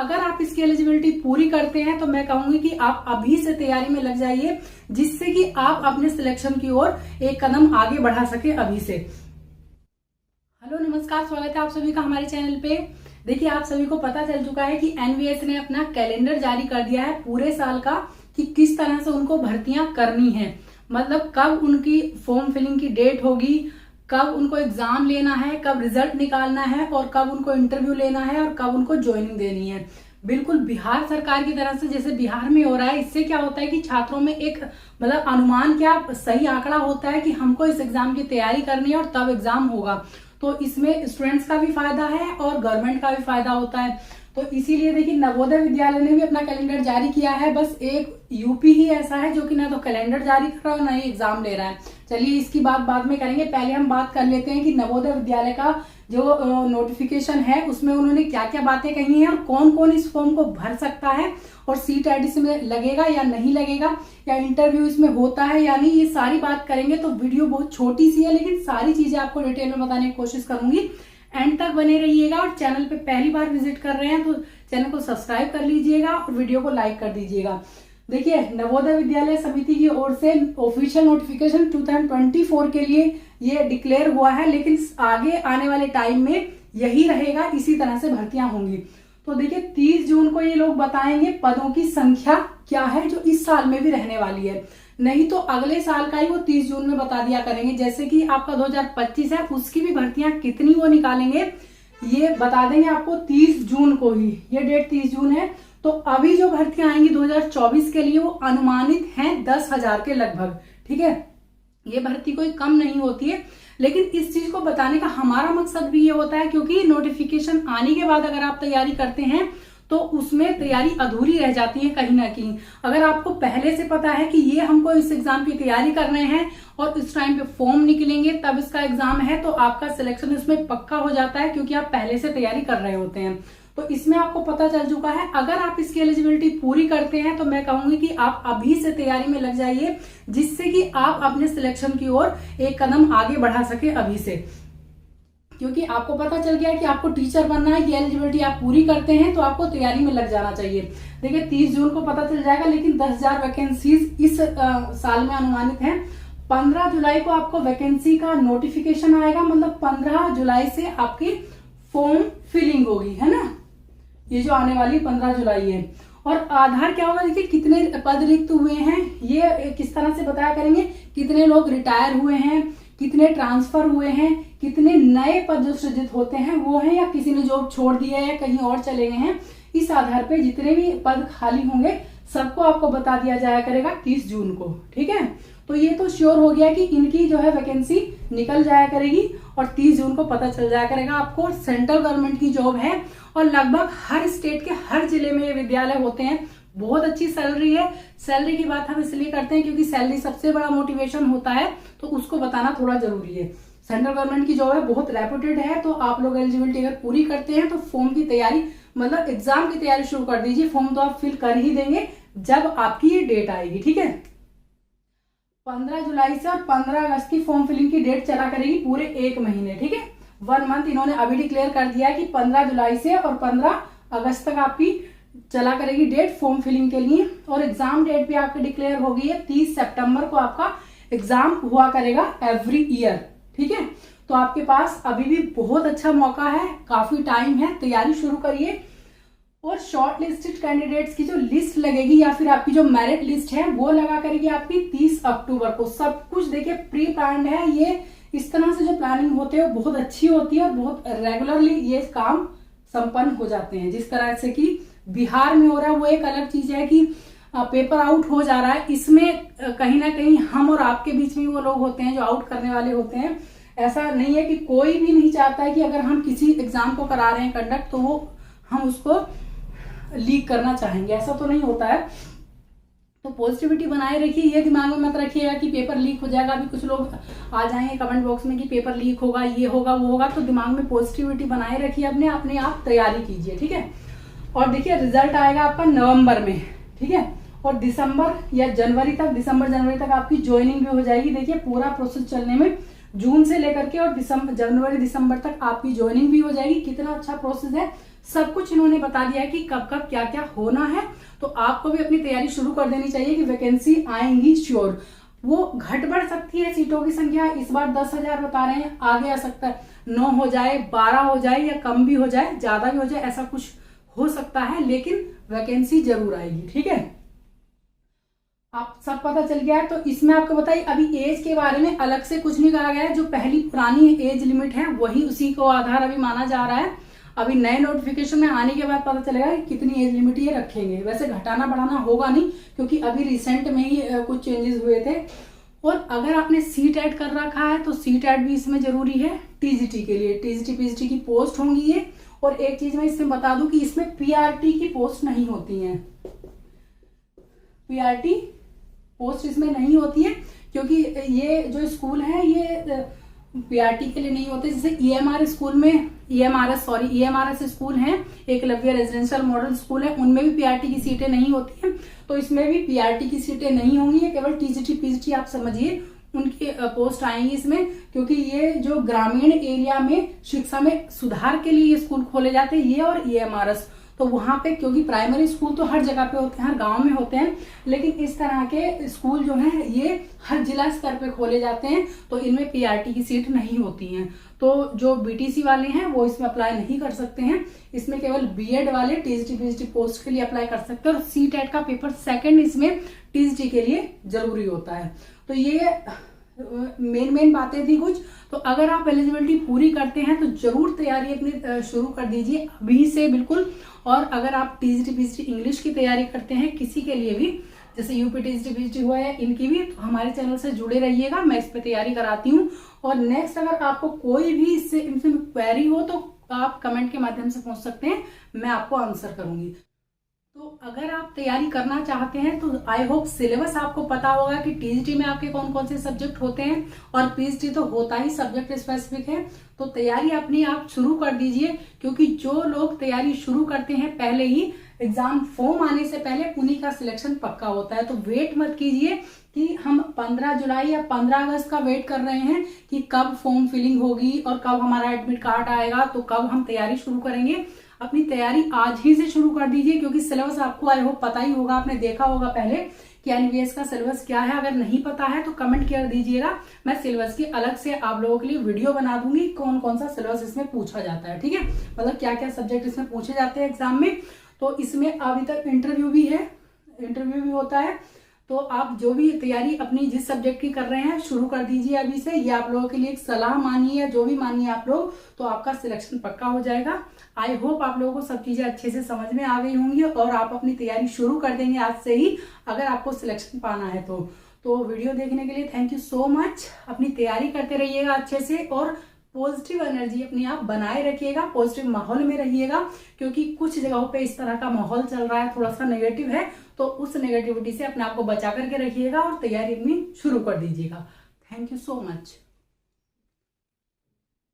अगर आप इसकी एलिजिबिलिटी पूरी करते हैं तो मैं कहूंगी कि आप अभी से तैयारी में लग जाइए, जिससे कि आप अपने सिलेक्शन की ओर एक कदम आगे बढ़ा सके अभी से। हेलो नमस्कार, स्वागत है आप सभी का हमारे चैनल पे। देखिए, आप सभी को पता चल चुका है कि एनवीएस ने अपना कैलेंडर जारी कर दिया है पूरे साल का कि किस तरह से उनको भर्तियां करनी है। मतलब कब उनकी फॉर्म फिलिंग की डेट होगी, कब उनको एग्जाम लेना है, कब रिजल्ट निकालना है और कब उनको इंटरव्यू लेना है और कब उनको ज्वाइनिंग देनी है। बिल्कुल बिहार सरकार की तरफ से जैसे बिहार में हो रहा है। इससे क्या होता है कि छात्रों में एक मतलब अनुमान, क्या सही आंकड़ा होता है कि हमको इस एग्जाम की तैयारी करनी है और तब एग्जाम होगा। तो इसमें स्टूडेंट्स का भी फायदा है और गवर्नमेंट का भी फायदा होता है। तो इसीलिए देखिए, नवोदय विद्यालय ने भी अपना कैलेंडर जारी किया है। बस एक यूपी ही ऐसा है जो कि ना तो कैलेंडर जारी कर रहा है और ना ही एग्जाम ले रहा है। चलिए, इसकी बात बाद में करेंगे। पहले हम बात कर लेते हैं कि नवोदय विद्यालय का जो नोटिफिकेशन है उसमें उन्होंने क्या क्या बातें कही हैं और कौन कौन इस फॉर्म को भर सकता है और सीट एडिशन में लगेगा या नहीं लगेगा, या इंटरव्यू इसमें होता है या नहीं, ये सारी बात करेंगे। तो वीडियो बहुत छोटी सी है लेकिन सारी चीजें आपको डिटेल में बताने की कोशिश करूंगी। एंड तक बने रहिएगा और चैनल पे पहली बार विजिट कर रहे हैं तो चैनल को सब्सक्राइब कर लीजिएगा और वीडियो को लाइक कर दीजिएगा। देखिए, नवोदय विद्यालय समिति की ओर से ऑफिशियल नोटिफिकेशन 2024 के लिए ये डिक्लेयर हुआ है, लेकिन आगे आने वाले टाइम में यही रहेगा, इसी तरह से भर्तियां होंगी। तो देखिए, 30 जून को ये लोग बताएंगे पदों की संख्या क्या है जो इस साल में भी रहने वाली है। नहीं तो अगले साल का ही वो 30 जून में बता दिया करेंगे। जैसे कि आपका 2025 है, उसकी भी भर्तियां कितनी वो निकालेंगे ये बता देंगे आपको 30 जून को ही। ये डेट 30 जून है। तो अभी जो भर्तियां आएंगी 2024 के लिए वो अनुमानित हैं 10,000 के लगभग। ठीक है, ये भर्ती कोई कम नहीं होती है, लेकिन इस चीज को बताने का हमारा मकसद भी ये होता है क्योंकि नोटिफिकेशन आने के बाद अगर आप तैयारी करते हैं तो उसमें तैयारी अधूरी रह जाती है कहीं ना कहीं। अगर आपको पहले से पता है कि ये हमको इस एग्जाम की तैयारी करने हैं और इस टाइम पे फॉर्म निकलेंगे तब इसका एग्जाम है, तो आपका सिलेक्शन इसमें पक्का हो जाता है क्योंकि आप पहले से तैयारी कर रहे होते हैं। तो इसमें आपको पता चल चुका है। अगर आप इसकी एलिजिबिलिटी पूरी करते हैं तो मैं कहूंगी कि आप अभी से तैयारी में लग जाइए, जिससे कि आप अपने सिलेक्शन की ओर एक कदम आगे बढ़ा सके अभी से। क्योंकि आपको पता चल गया कि आपको टीचर बनना है, ये एलिजिबिलिटी आप पूरी करते हैं तो आपको तैयारी में लग जाना चाहिए। देखिए, 30 जून को पता चल जाएगा, लेकिन 10,000 वैकेंसीज इस साल में अनुमानित हैं। 15 जुलाई को आपको वैकेंसी का नोटिफिकेशन आएगा। मतलब 15 जुलाई से आपकी फॉर्म फिलिंग होगी, है ना। ये जो आने वाली 15 जुलाई है। और आधार क्या होगा, देखिए कितने पद रिक्त हुए हैं ये किस तरह से बताया करेंगे, कितने लोग रिटायर हुए हैं, कितने ट्रांसफर हुए हैं, कितने नए पद जो सृजित होते हैं वो हैं, या किसी ने जॉब छोड़ दिया है या कहीं और चले गए हैं। इस आधार पे जितने भी पद खाली होंगे सबको आपको बता दिया जाया करेगा 30 जून को। ठीक है, तो ये तो श्योर हो गया कि इनकी जो है वैकेंसी निकल जाया करेगी और 30 जून को पता चल जाया करेगा आपको। सेंट्रल गवर्नमेंट की जॉब है और लगभग हर स्टेट के हर जिले में ये विद्यालय होते हैं। बहुत अच्छी सैलरी है। सैलरी की बात हम इसलिए करते हैं क्योंकि सैलरी सबसे बड़ा मोटिवेशन होता है, तो उसको बताना थोड़ा जरूरी है। सेंट्रल गवर्नमेंट की जॉब है, बहुत रेपुटेड है। तो आप लोग एलिजिबिलिटी अगर पूरी करते हैं तो फॉर्म की तैयारी, मतलब एग्जाम की तैयारी शुरू कर दीजिए। फॉर्म तो आप फिल कर ही देंगे जब आपकी ये डेट आएगी। ठीक है, 15 जुलाई से और 15 अगस्त की फॉर्म फिलिंग की डेट चला करेगी पूरे 1 महीने। ठीक है, 1 मंथ इन्होंने अभी डिक्लेयर कर दिया है कि 15 जुलाई से और 15 अगस्त तक आपकी चला करेगी डेट फॉर्म फिलिंग के लिए। और एग्जाम डेट भी आपकी डिक्लेयर हो गई है, 30 सितंबर को आपका एग्जाम हुआ करेगा एवरी ईयर। ठीक है, तो आपके पास अभी भी बहुत अच्छा मौका है, काफी टाइम है, तैयारी शुरू करिए। और शॉर्ट लिस्टेड कैंडिडेट्स की जो लिस्ट लगेगी या फिर आपकी जो मेरिट लिस्ट है वो लगा करेगी आपकी 30 अक्टूबर को। सब कुछ देखिए प्री प्लान्ड है। ये इस तरह से जो प्लानिंग होती है वो बहुत अच्छी होती है और बहुत रेगुलरली ये काम संपन्न हो जाते हैं। जिस तरह से कि बिहार में हो रहा है वो एक अलग चीज है कि पेपर आउट हो जा रहा है। इसमें कहीं ना कहीं हम और आपके बीच में वो लोग होते हैं जो आउट करने वाले होते हैं। ऐसा नहीं है कि कोई भी नहीं चाहता है कि अगर हम किसी एग्जाम को करा रहे हैं कंडक्ट तो वो हम उसको लीक करना चाहेंगे, ऐसा तो नहीं होता है। तो पॉजिटिविटी बनाए रखिए, ये दिमाग में मत रखिएगा कि पेपर लीक हो जाएगा। अभी कुछ लोग आ जाएंगे कमेंट बॉक्स में कि पेपर लीक होगा, ये होगा वो होगा। तो दिमाग में पॉजिटिविटी बनाए रखिए, अपने आप तैयारी कीजिए। ठीक है, और देखिए रिजल्ट आएगा आपका नवंबर में। ठीक है, और दिसंबर या जनवरी तक, दिसंबर जनवरी तक आपकी ज्वाइनिंग भी हो जाएगी। देखिए पूरा प्रोसेस चलने में जून से लेकर के और जनवरी दिसंबर तक आपकी ज्वाइनिंग भी हो जाएगी। कितना अच्छा प्रोसेस है। सब कुछ इन्होंने बता दिया है कि कब कब क्या क्या होना है। तो आपको भी अपनी तैयारी शुरू कर देनी चाहिए कि वैकेंसी आएंगी श्योर। वो घट बढ़ सकती है सीटों की संख्या, इस बार 10,000 बता रहे हैं, आगे आ सकता है 9 हो जाए, 12 हो जाए, या कम भी हो जाए, ज्यादा भी हो जाए, ऐसा कुछ हो सकता है, लेकिन वैकेंसी जरूर आएगी। ठीक है, आप सब पता चल गया है। तो इसमें आपको बताइए अभी एज के बारे में अलग से कुछ नहीं कहा गया है, जो पहली पुरानी एज लिमिट है वही उसी को आधार अभी माना जा रहा है। अभी नए नोटिफिकेशन में आने के बाद पता चलेगा कि कितनी एज लिमिट ये रखेंगे। वैसे घटाना बढ़ाना होगा नहीं, क्योंकि अभी रिसेंट में ही कुछ चेंजेस हुए थे। और अगर आपने सीट ऐड कर रखा है तो सीट ऐड भी इसमें जरूरी है टीजीटी के लिए। टीजीटी पीजीटी की पोस्ट होंगी ये। और एक चीज मैं इसमें बता दूं कि इसमें पीआरटी की पोस्ट नहीं होती है, पीआरटी पोस्ट इसमें नहीं होती है, क्योंकि ये जो स्कूल है ये पीआरटी के लिए नहीं होते। जैसे ईएमआर स्कूल में ईएमआरएस स्कूल है, एकलव्य रेजिडेंशियल मॉडल स्कूल है, उनमें भी पीआरटी की सीटें नहीं होती हैं। तो इसमें भी पीआरटी की सीटें नहीं होंगी, केवल टीजीटी पीजीटी आप समझिए उनकी पोस्ट आएंगी इसमें। क्योंकि ये जो ग्रामीण एरिया में शिक्षा में सुधार के लिए ये स्कूल खोले जाते हैं, ये और ईएमआरएस। तो वहां पे क्योंकि प्राइमरी स्कूल तो हर जगह पे होते हैं, हर गांव में होते हैं, लेकिन इस तरह के स्कूल जो हैं ये हर जिला स्तर पे खोले जाते हैं, तो इनमें पीआरटी की सीट नहीं होती हैं। तो जो बीटीसी वाले हैं वो इसमें अप्लाई नहीं कर सकते हैं। इसमें केवल बीएड वाले टीजीटी पीजीटी पोस्ट के लिए अप्लाई कर सकते हैं। और सीटेट का पेपर सेकंड इसमें टीजीटी के लिए जरूरी होता है। तो ये मेन बातें थी कुछ। तो अगर आप एलिजिबिलिटी पूरी करते हैं तो जरूर तैयारी अपनी शुरू कर दीजिए अभी से, बिल्कुल। और अगर आप टीजीटी पीजीटी इंग्लिश की तैयारी करते हैं किसी के लिए भी, जैसे यूपी टीजीटी पीजीटी हुआ है, इनकी भी, तो हमारे चैनल से जुड़े रहिएगा, मैं इस पे तैयारी कराती हूँ। और नेक्स्ट अगर आपको कोई भी इससे क्वेरी हो तो आप कमेंट के माध्यम से पूछ सकते हैं, मैं आपको आंसर करूंगी। तो अगर आप तैयारी करना चाहते हैं तो आई होप सिलेबस आपको पता होगा कि टीजीटी में आपके कौन कौन से सब्जेक्ट होते हैं, और पीजीटी तो होता ही सब्जेक्ट स्पेसिफिक है। तो तैयारी अपनी आप शुरू कर दीजिए, क्योंकि जो लोग तैयारी शुरू करते हैं पहले ही, एग्जाम फॉर्म आने से पहले उन्हीं का सिलेक्शन पक्का होता है। तो वेट मत कीजिए कि हम 15 जुलाई या 15 अगस्त का वेट कर रहे हैं कि कब फॉर्म फिलिंग होगी और कब हमारा एडमिट कार्ड आएगा, तो कब हम तैयारी शुरू करेंगे। अपनी तैयारी आज ही से शुरू कर दीजिए, क्योंकि सिलेबस आपको आई होप पता ही होगा, आपने देखा होगा पहले कि एनवीएस का सिलेबस क्या है। अगर नहीं पता है तो कमेंट कर दीजिएगा, मैं सिलेबस की अलग से आप लोगों के लिए वीडियो बना दूंगी, कौन कौन सा सिलेबस इसमें पूछा जाता है। ठीक है, मतलब क्या क्या सब्जेक्ट इसमें पूछे जाते हैं एग्जाम में। तो इसमें अभी तक इंटरव्यू भी होता है। तो आप जो भी तैयारी अपनी जिस सब्जेक्ट की कर रहे हैं शुरू कर दीजिए अभी से। ये आप लोगों के लिए एक सलाह मानिए, जो भी मानिए आप लोग, तो आपका सिलेक्शन पक्का हो जाएगा। आई होप आप लोगों को सब चीजें अच्छे से समझ में आ गई होंगी और आप अपनी तैयारी शुरू कर देंगे आज से ही, अगर आपको सिलेक्शन पाना है तो वीडियो देखने के लिए थैंक यू सो मच। अपनी तैयारी करते रहिएगा अच्छे से, और पॉजिटिव एनर्जी अपने आप बनाए रखिएगा, पॉजिटिव माहौल में रहिएगा, क्योंकि कुछ जगहों पे इस तरह का माहौल चल रहा है, थोड़ा सा नेगेटिव है। तो उस नेगेटिविटी से अपने आप को बचा करके रखिएगा और तैयारी अपनी शुरू कर दीजिएगा। Thank you so much.